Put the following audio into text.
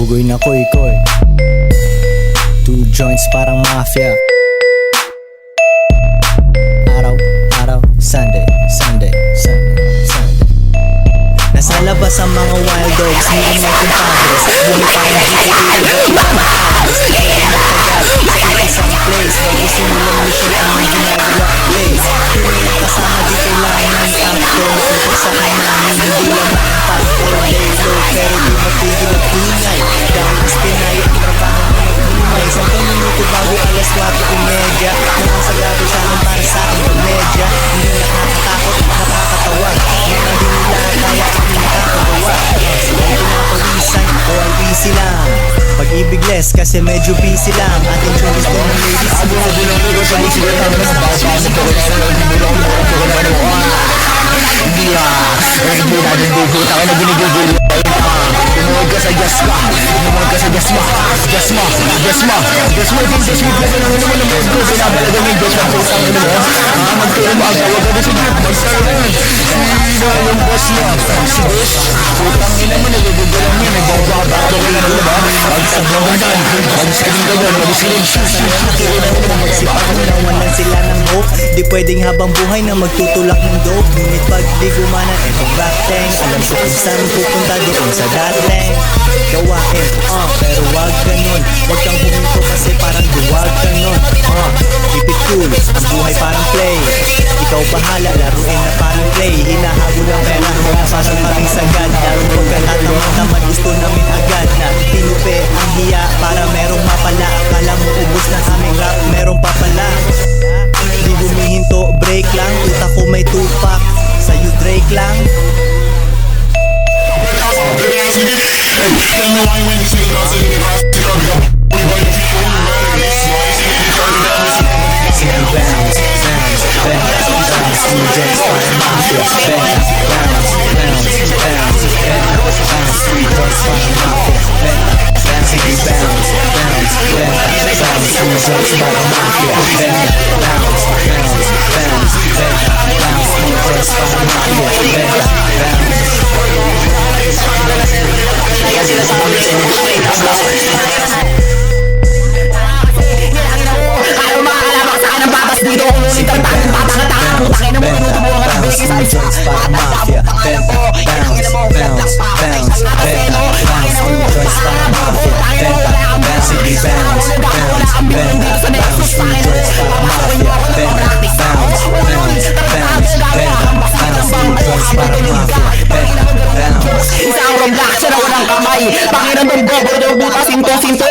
Lugoy na koy-koy, 2 joints parang mafia. Araw-araw, Sunday, Sunday, Sunday, Sunday. Nasa labas ang mga wild dogs, ni mga compadres. Bumi parang GTA, iba't ibang address. Nagtagal sa isang place, bago simulang mission ang mga ginagawa place. Pinay kasama di kailangan actor. Kung sa namin, hindi lang factor. Lay low, pero di matigil at ingay. Dahil Pinay ang trabaho na mag-ingay. Sa minuto bago alas 4:30, nakasagado sa akin para sa akin komedya. Hindi nakakatakot, nakakatawa. Mga di nila kaya at nakakagawa. Sila pinapawisan o ang easy lang. Pag-ibig less kasi medyo busy lang. Ating yung gusto ng ladies. Tumuhod ka sa gas mo. Tumuhod ka sa gas mo. Gas mo. Gas mo. Gas mo. Gas mo. Gas mo. Gas mo. Pinabalaga mo yung gas mo. Pusang ino mo. Magkaroon mo. Agawag ka sa group. Magkaroon. Sino yung boss mo? Si boss. Putang ina mo. Nagugulang mo. Nagbababa. Pagsaglawanan. Pagsaging gawin. Magsilig shoes. Pagsipangunawan lang sila ng hope. Di pwedeng habang buhay na magtutulak ng dope. Ngunit pag di gumanan etong rap tank, alam ko kung saan pupunta doon sa dating gawain, pero wag ganun. Wag kang huminto kasi parang duwag ka nun. Keep it cool, ang buhay parang play. Ikaw bahala, laruin na parang play. Hinahabol ang pera, parang kaming sagad. Larong pagkatatamad, gusto namin agad na tinupi ang hiya para merong mapala. Akala mo ubos na aming rap, merong papala. Di humihinto, break lang. Utak ko may tupak, sa'yo Drake lang. Isang roblak siya na walang kamay. Pangiran ng gogo, butas, sinto,